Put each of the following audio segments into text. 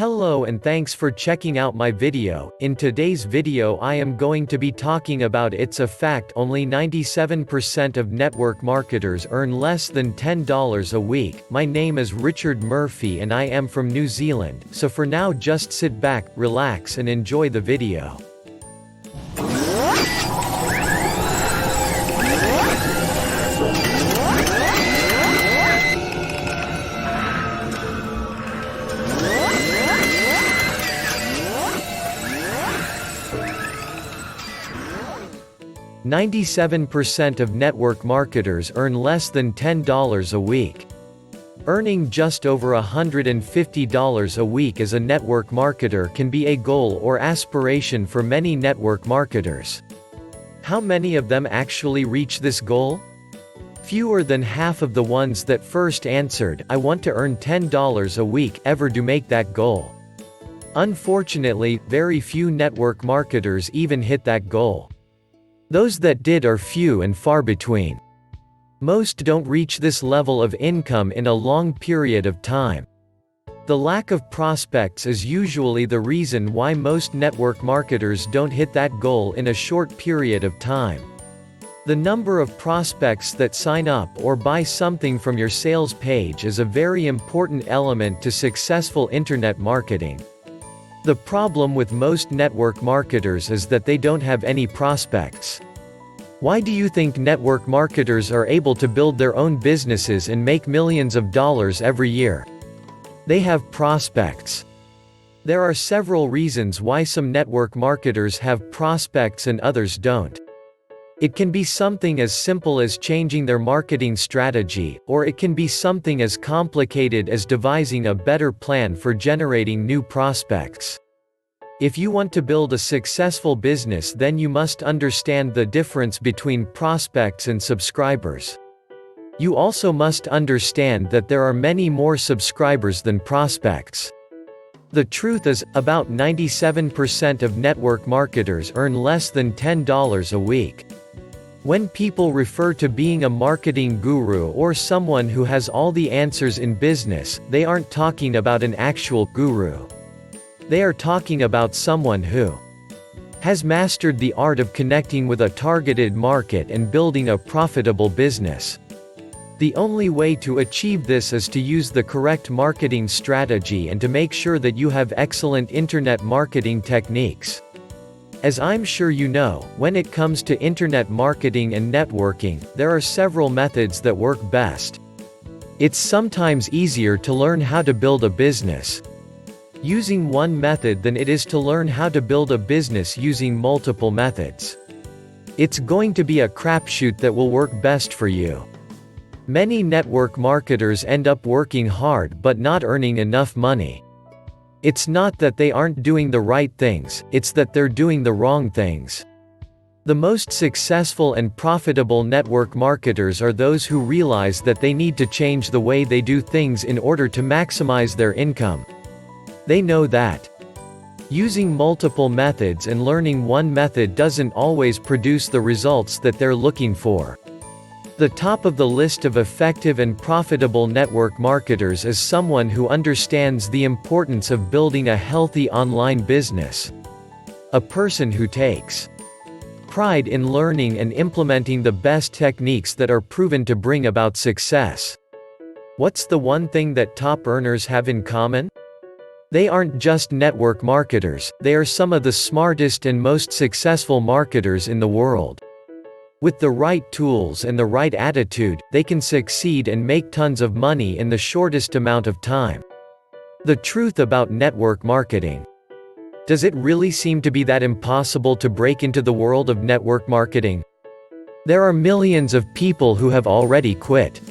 Hello and thanks for checking out my video. In today's video I am going to be talking about it's a fact only 97% of network marketers earn less than $10 a week. My name is Richard Murphy and I am from New Zealand, so for now just sit back, relax and enjoy the video. "97% of network marketers earn less than $10 a week. Earning just over $150 a week as a network marketer can be a goal or aspiration for many network marketers. How many of them actually reach this goal? Fewer than half of the ones that first answered, "I want to earn $10 a week," ever do make that goal. Unfortunately, very few network marketers even hit that goal. Those that did are few and far between. Most don't reach this level of income in a long period of time. The lack of prospects is usually the reason why most network marketers don't hit that goal in a short period of time. The number of prospects that sign up or buy something from your sales page is a very important element to successful internet marketing. The problem with most network marketers is that they don't have any prospects. Why do you think network marketers are able to build their own businesses and make millions of dollars every year? They have prospects. There are several reasons why some network marketers have prospects and others don't. It can be something as simple as changing their marketing strategy, or it can be something as complicated as devising a better plan for generating new prospects. If you want to build a successful business, then you must understand the difference between prospects and subscribers. You also must understand that there are many more subscribers than prospects. The truth is, about 97% of network marketers earn less than $10 a week. When people refer to being a marketing guru or someone who has all the answers in business, they aren't talking about an actual guru. They are talking about someone who has mastered the art of connecting with a targeted market and building a profitable business. The only way to achieve this is to use the correct marketing strategy and to make sure that you have excellent internet marketing techniques. As I'm sure you know, when it comes to internet marketing and networking, there are several methods that work best. It's sometimes easier to learn how to build a business using one method than it is to learn how to build a business using multiple methods. It's going to be a crapshoot that will work best for you. Many network marketers end up working hard but not earning enough money. It's not that they aren't doing the right things, it's that they're doing the wrong things. The most successful and profitable network marketers are those who realize that they need to change the way they do things in order to maximize their income. They know that using multiple methods and learning one method doesn't always produce the results that they're looking for. The top of the list of effective and profitable network marketers is someone who understands the importance of building a healthy online business. A person who takes pride in learning and implementing the best techniques that are proven to bring about success. What's the one thing that top earners have in common? They aren't just network marketers, they are some of the smartest and most successful marketers in the world. With the right tools and the right attitude, they can succeed and make tons of money in the shortest amount of time. The truth about network marketing. Does it really seem to be that impossible to break into the world of network marketing? There are millions of people who have already quit.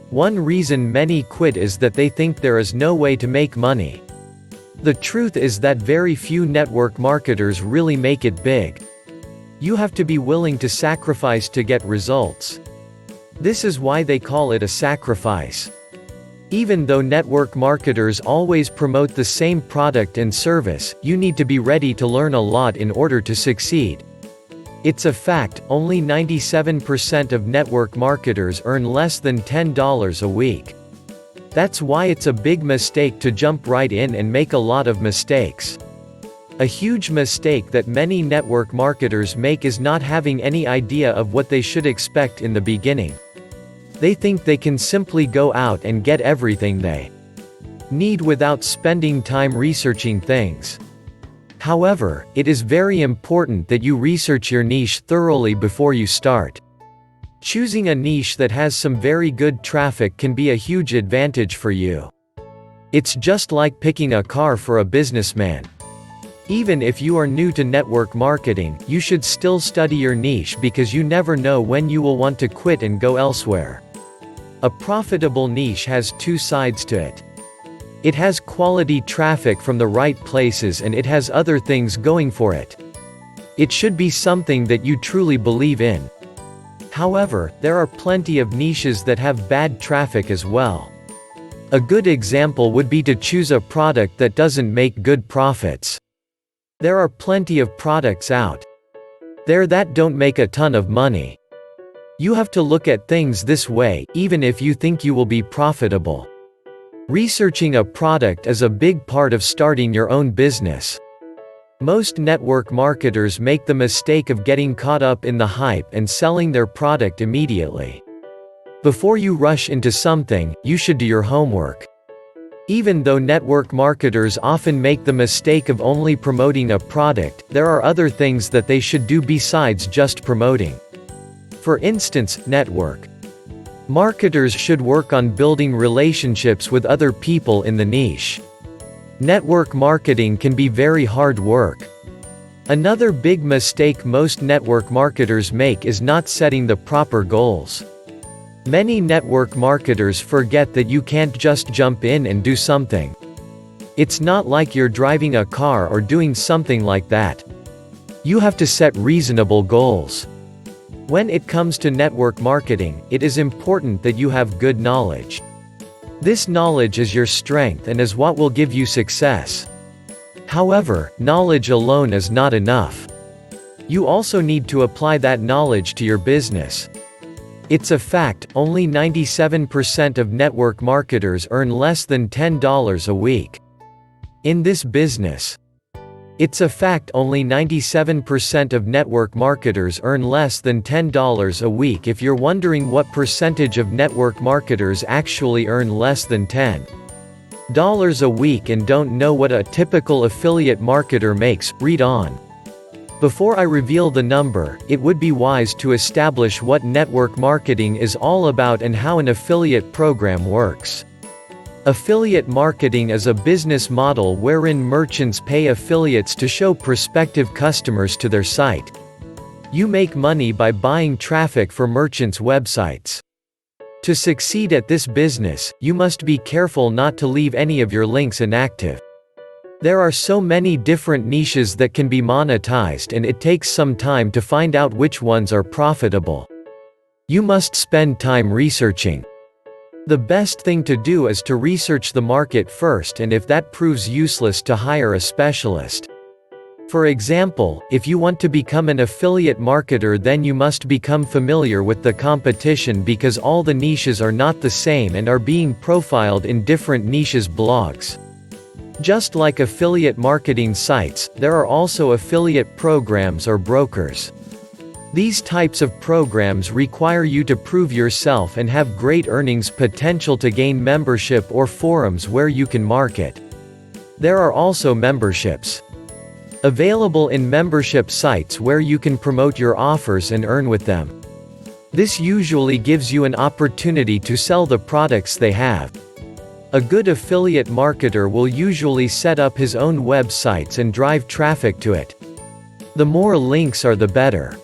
One reason many quit is that they think there is no way to make money. The truth is that very few network marketers really make it big. You have to be willing to sacrifice to get results. This is why they call it a sacrifice. Even though network marketers always promote the same product and service, you need to be ready to learn a lot in order to succeed. It's a fact, only 97% of network marketers earn less than $10 a week. That's why it's a big mistake to jump right in and make a lot of mistakes. A huge mistake that many network marketers make is not having any idea of what they should expect in the beginning. They think they can simply go out and get everything they need without spending time researching things. However, it is very important that you research your niche thoroughly before you start. Choosing a niche that has some very good traffic can be a huge advantage for you. It's just like picking a car for a businessman. Even if you are new to network marketing, you should still study your niche because you never know when you will want to quit and go elsewhere. A profitable niche has two sides to it. It has quality traffic from the right places and it has other things going for it. It should be something that you truly believe in. However, there are plenty of niches that have bad traffic as well. A good example would be to choose a product that doesn't make good profits. There are plenty of products out there that don't make a ton of money. You have to look at things this way, even if you think you will be profitable. Researching a product is a big part of starting your own business. Most network marketers make the mistake of getting caught up in the hype and selling their product immediately. Before you rush into something, you should do your homework. Even though network marketers often make the mistake of only promoting a product, there are other things that they should do besides just promoting. For instance, network marketers should work on building relationships with other people in the niche. Network marketing can be very hard work. Another big mistake most network marketers make is not setting the proper goals. Many network marketers forget that you can't just jump in and do something. It's not like you're driving a car or doing something like that. You have to set reasonable goals. When it comes to network marketing, it is important that you have good knowledge. This knowledge is your strength and is what will give you success. However, knowledge alone is not enough. You also need to apply that knowledge to your business. It's a fact, only 97% of network marketers earn less than $10 a week. In this business, it's a fact only 97% of network marketers earn less than $10 a week. If you're wondering what percentage of network marketers actually earn less than $10 a week and don't know what a typical affiliate marketer makes, read on. Before I reveal the number, it would be wise to establish what network marketing is all about and how an affiliate program works. Affiliate marketing is a business model wherein merchants pay affiliates to show prospective customers to their site. You make money by buying traffic for merchants' websites. To succeed at this business, you must be careful not to leave any of your links inactive. There are so many different niches that can be monetized and it takes some time to find out which ones are profitable. You must spend time researching. The best thing to do is to research the market first, and if that proves useless, to hire a specialist. For example, if you want to become an affiliate marketer, then you must become familiar with the competition because all the niches are not the same and are being profiled in different niches blogs. Just like affiliate marketing sites, there are also affiliate programs or brokers. These types of programs require you to prove yourself and have great earnings potential to gain membership or forums where you can market. There are also memberships available in membership sites where you can promote your offers and earn with them. This usually gives you an opportunity to sell the products they have. A good affiliate marketer will usually set up his own websites and drive traffic to it. The more links are the better.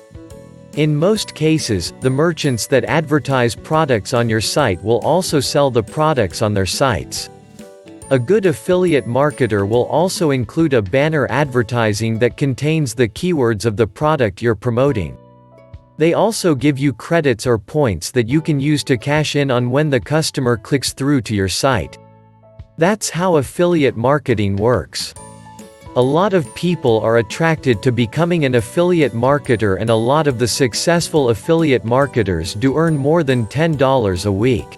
In most cases, the merchants that advertise products on your site will also sell the products on their sites. A good affiliate marketer will also include a banner advertising that contains the keywords of the product you're promoting. They also give you credits or points that you can use to cash in on when the customer clicks through to your site. That's how affiliate marketing works. A lot of people are attracted to becoming an affiliate marketer, and a lot of the successful affiliate marketers do earn more than $10 a week.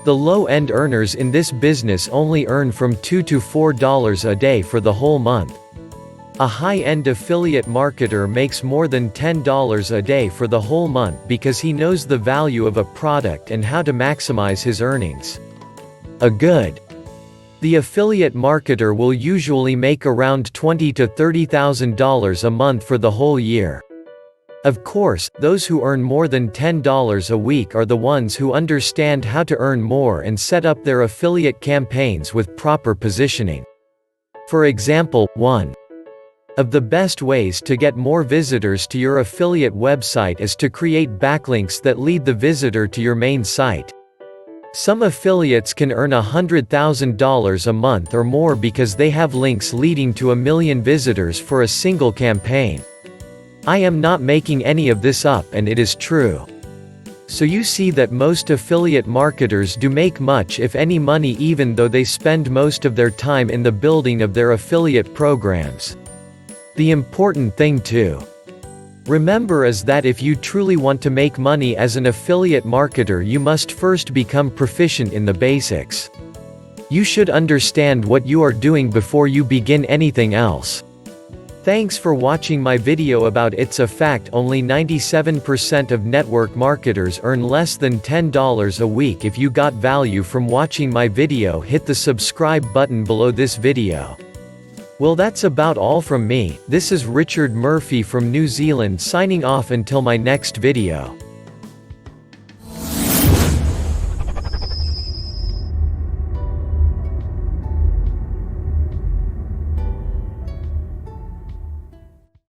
The low-end earners in this business only earn from $2 to $4 a day for the whole month. A high-end affiliate marketer makes more than $10 a day for the whole month because he knows the value of a product and how to maximize his earnings. The affiliate marketer will usually make around $20,000 to $30,000 a month for the whole year. Of course, those who earn more than $10 a week are the ones who understand how to earn more and set up their affiliate campaigns with proper positioning. For example, one of the best ways to get more visitors to your affiliate website is to create backlinks that lead the visitor to your main site. Some affiliates can earn $100,000 a month or more because they have links leading to 1 million visitors for a single campaign. I am not making any of this up, and it is true. So you see that most affiliate marketers do make much if any money, even though they spend most of their time in the building of their affiliate programs. The important thing to remember is that if you truly want to make money as an affiliate marketer, you must first become proficient in the basics. You should understand what you are doing before you begin anything else. Thanks for watching my video about It's a Fact only 97% of network marketers earn less than $10 a week. If you got value from watching my video, hit the subscribe button below this video. Well, that's about all from me. This is Richard Murphy from New Zealand signing off until my next video.